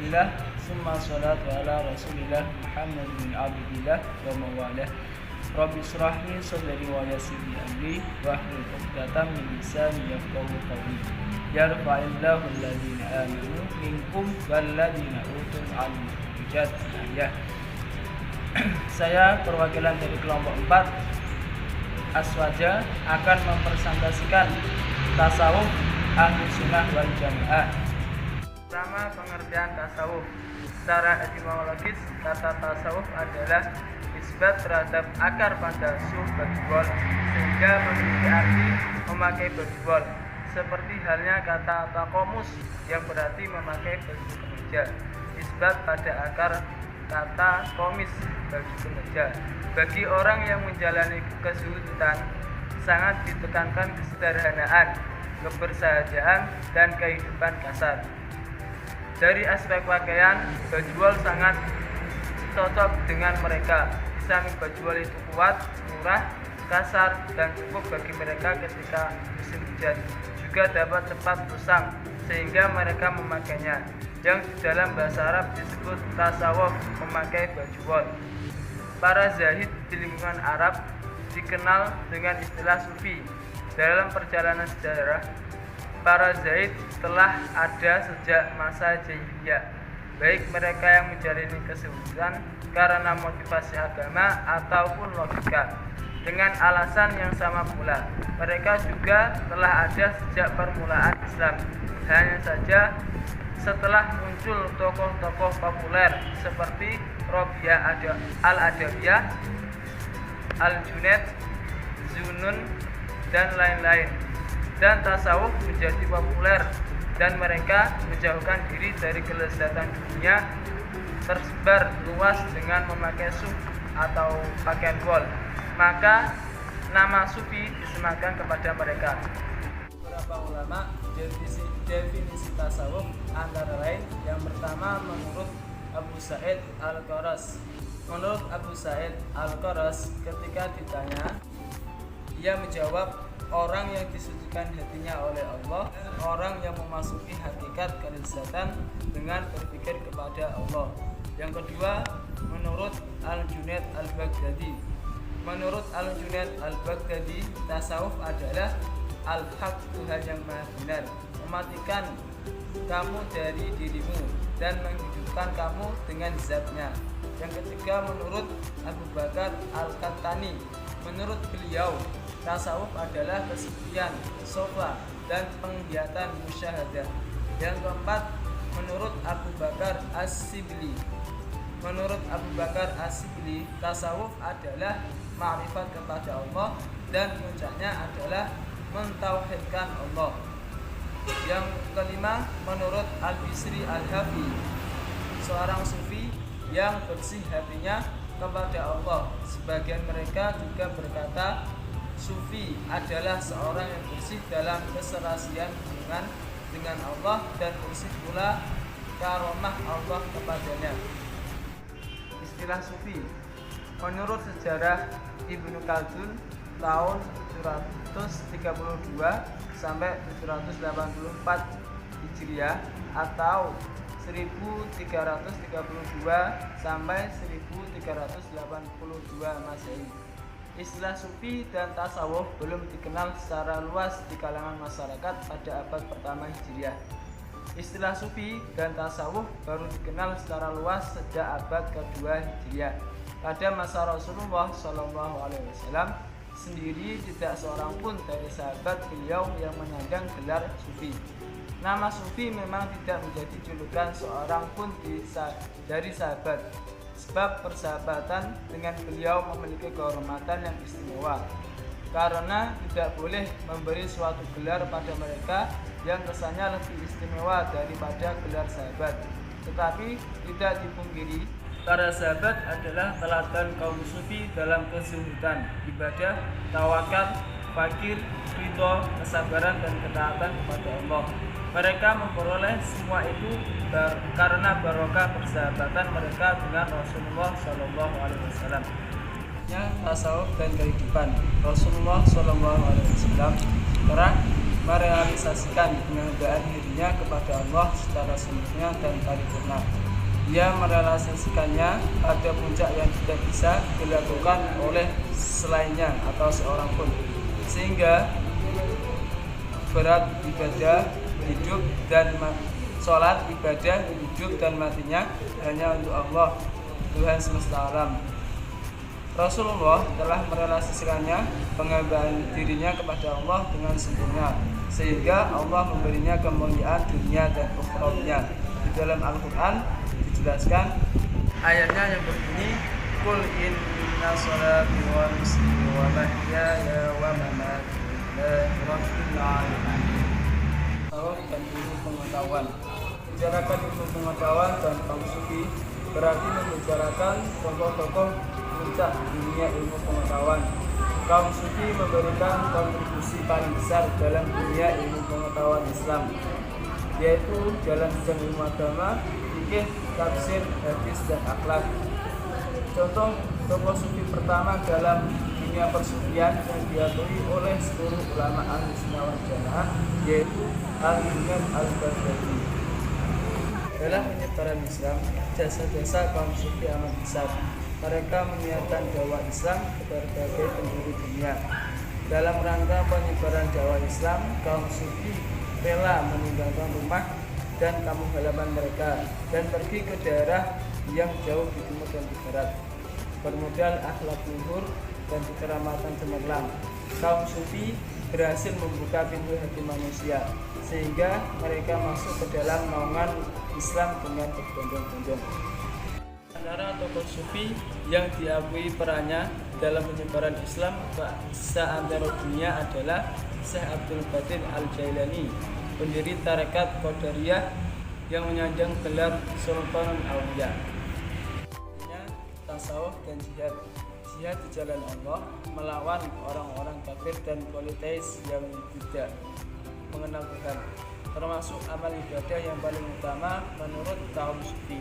Alhamdulillah, summa salatu ala rasulillah Muhammad bin Abdillah wa mawalah. Rabbi syrahli sadri wa yassirli amri wahlul 'uqdatam min lisani yafqahu qawli. Yarfa'illahu alladhina amanu minkum walladhina utul ilma darajat. Ya. Saya perwakilan dari kelompok 4 Aswaja akan mempresentasikan tasawuf ahli sunnah wal jamaah. Pertama, pengertian tasawuf. Secara etimologis, kata tasawuf adalah nisbat terhadap akar pada suf bajwal, sehingga memiliki arti memakai bajwal, seperti halnya kata takomus yang berarti memakai baju kemeja. Nisbat pada akar kata komis, baju kemeja. Bagi orang yang menjalani kezuhudan, sangat ditekankan kesederhanaan, kebersahajaan, dan kehidupan kasar. Dari aspek pakaian, bajwal sangat cocok dengan mereka. Di samping bajwal itu kuat, murah, kasar, dan cukup bagi mereka ketika musim hujan. Juga dapat cepat usang, sehingga mereka memakainya, yang di dalam bahasa Arab disebut tasawuf, memakai bajwal. Para zahid di lingkungan Arab dikenal dengan istilah sufi. Dalam perjalanan sejarah, para zahid telah ada sejak masa jahiliyah, baik mereka yang menjalani kesulitan karena motivasi agama ataupun logika. Dengan alasan yang sama pula, mereka juga telah ada sejak permulaan Islam. Hanya saja setelah muncul tokoh-tokoh populer seperti Robiah Al-Adawiyah, Al-Junaid, Zunun, dan lain-lain, dan tasawuf menjadi populer dan mereka menjauhkan diri dari kelezatan dunia, tersebar luas dengan memakai suf atau pakaian wol, maka nama sufi disematkan kepada mereka. Beberapa ulama definisi tasawuf antara lain, yang pertama menurut Abu Sa'id Al-Qaras. Menurut Abu Sa'id Al-Qaras, ketika ditanya, ia menjawab, orang yang disucikan hatinya oleh Allah, orang yang memasuki hakikat kelezatan dengan berpikir kepada Allah. Yang kedua, menurut Al-Junaid Al-Baghdadi. Menurut Al-Junaid Al-Baghdadi, tasawuf adalah al-haq, Tuhan yang maha benar, mematikan kamu dari dirimu dan menghidupkan kamu dengan zatnya. Yang ketiga, menurut Abu Bakar Al-Qahtani. Menurut beliau, tasawuf adalah kesepian, sofa, dan penggiatan musyahadah. Yang keempat, menurut Abu Bakar As-Sibli. Menurut Abu Bakar As-Sibli, tasawuf adalah ma'rifat kepada Allah dan puncaknya adalah mentauhidkan Allah. Yang kelima, menurut Al-Bisri Al-Hafi, seorang sufi yang bersih hatinya kepada Allah. Sebagian mereka juga berkata, sufi adalah seorang yang bersih dalam keserasian hubungan dengan Allah dan bersih pula karomah Allah kepadanya. Istilah sufi, menurut sejarah Ibnu Khaldun tahun 732 sampai 784 Hijriah atau 1332 sampai 1382 Masehi. Istilah sufi dan tasawuf belum dikenal secara luas di kalangan masyarakat pada abad pertama Hijriah. Istilah sufi dan tasawuf baru dikenal secara luas sejak abad kedua Hijriah. Pada masa Rasulullah SAW sendiri tidak seorang pun dari sahabat beliau yang menyandang gelar sufi. Nama sufi memang tidak menjadi julukan seorang pun dari sahabat, sebab persahabatan dengan beliau memiliki kehormatan yang istimewa, karena tidak boleh memberi suatu gelar pada mereka yang kesannya lebih istimewa daripada gelar sahabat. Tetapi tidak dipungkiri, para sahabat adalah teladan kaum sufi dalam kezuhudan, ibadah, tawakal, fakir, ridho, kesabaran, dan ketaatan kepada Allah. Mereka memperoleh semua itu karena barokah persahabatan mereka dengan Rasulullah SAW. Tasawuf dan kehidupan. Rasulullah SAW telah merealisasikan penghambaan dirinya dirinya kepada Allah secara sempurna dan paripurna. Ia merealisasikannya pada puncak yang tidak bisa dilakukan oleh selainnya atau seorang pun, sehingga berat ibadah hidup dan sholat ibadah hidup dan matinya hanya untuk Allah, Tuhan semesta alam. Rasulullah telah merealisasikannya penghambaan dirinya kepada Allah dengan sempurna, sehingga Allah memberinya kemuliaan dunia dan ukhrawiyah. Di dalam Al-Quran dijelaskan ayatnya yang berbunyi, Qul inna sholati wa nusuki wa mahyaya wa mamati lillahi rabbil alamin. Tasawuf dan ilmu pengetahuan. Bicarakan ilmu pengetahuan dan filosofi berarti membicarakan tokoh-tokoh puncak dunia ilmu pengetahuan. Kaum sufi memberikan kontribusi paling besar dalam dunia ilmu pengetahuan Islam, yaitu dalam bidang ilmu agama, fikih, tafsir, hadis, dan akhlak. Contoh tokoh sufi pertama dalam dunia persufian yang diakui oleh seluruh ulama Ahlussunnah wal Jamaah yaitu Al-Junaid Al-Baghdadi. Dalam penyebaran Islam, jasa-jasa kaum sufi amat besar. Mereka menyiarkan dakwah Islam ke berbagai penjuru dunia. Dalam rangka penyebaran dakwah Islam, kaum sufi rela meninggalkan rumah dan kampung halaman mereka dan pergi ke daerah yang jauh di timur dan di barat. Bermodal akhlak luhur dan kekeramatan cemerlang, kaum sufi berhasil membuka pintu hati manusia sehingga mereka masuk ke dalam naungan Islam dengan berbondong-bondong. Antara tokoh sufi yang diakui perannya dalam penyebaran Islam seantero dunia adalah Syekh Abdul Qadir Al-Jailani, pendiri tarekat Qadariyah yang menyanjung gelar Sultanul Auliya. Tasawuf dan jihad. Jihad di jalan Allah melawan orang-orang kafir dan politeis yang tidak mengenal Tuhan, termasuk amal ibadah yang paling utama menurut kaum sufi.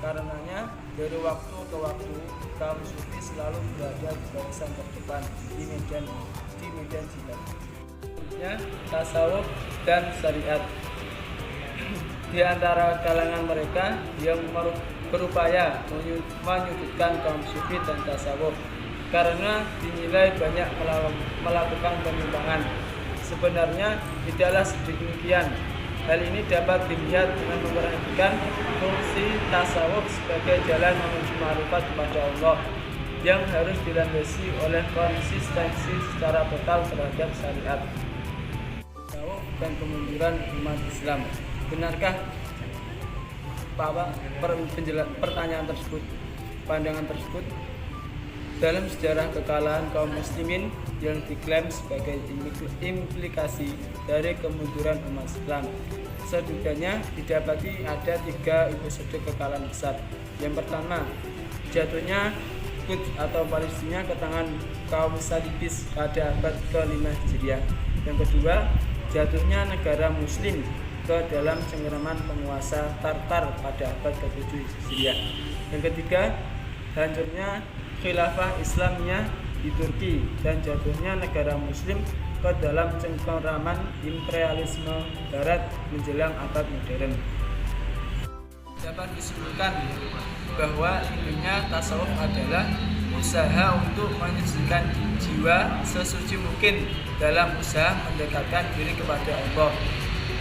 Karenanya dari waktu ke waktu kaum sufi selalu berada di barisan terdepan di medan jihad. Selanjutnya, tasawuf dan syariat. Di antara kalangan mereka yang berupaya menyudutkan kaum sufi dan tasawuf karena dinilai banyak melakukan penyimpangan. Sebenarnya tidaklah sedemikian. Hal ini dapat dilihat dengan memperhatikan fungsi tasawuf sebagai jalan menuju ma'rifat kepada Allah yang harus dilandasi oleh konsistensi secara total terhadap syariat. Tasawuf dan kemunduran umat Islam. Benarkah pertanyaan tersebut, pandangan tersebut? Dalam sejarah kekalahan kaum muslimin yang diklaim sebagai implikasi dari kemunduran umat Islam, setidaknya didapati ada 3 episode kekalahan besar. Yang pertama, jatuhnya Quds atau Palestina ke tangan kaum Salibis pada abad ke-5 Hijriah. Yang kedua, jatuhnya negara muslim ke dalam cengkeraman penguasa Tartar pada abad ke-7 Hijriah. Yang ketiga, hancurnya khilafah Islamiyah di Turki dan jatuhnya negara muslim ke dalam cengkeraman imperialisme barat menjelang abad modern. Dapat disimpulkan bahwa intinya tasawuf adalah usaha untuk menyucikan jiwa sesuci mungkin dalam usaha mendekatkan diri kepada Allah.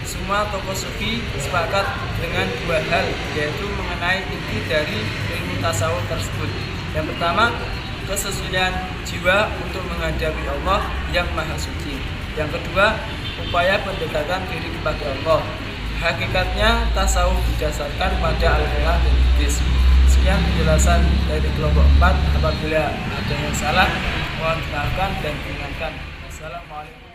Semua tokoh sufi sepakat dengan 2 hal, yaitu mengenai inti dari ilmu tasawuf tersebut. Yang pertama, kesesuaian jiwa untuk menghadapi Allah yang Maha Suci. Yang kedua, upaya pendekatan diri kepada Allah. Hakikatnya tasawuf didasarkan pada Al-Quran dan hadis. Sekian penjelasan dari kelompok 4. Apabila ada yang salah, mohon dimaafkan dan diingatkan. Assalamualaikum.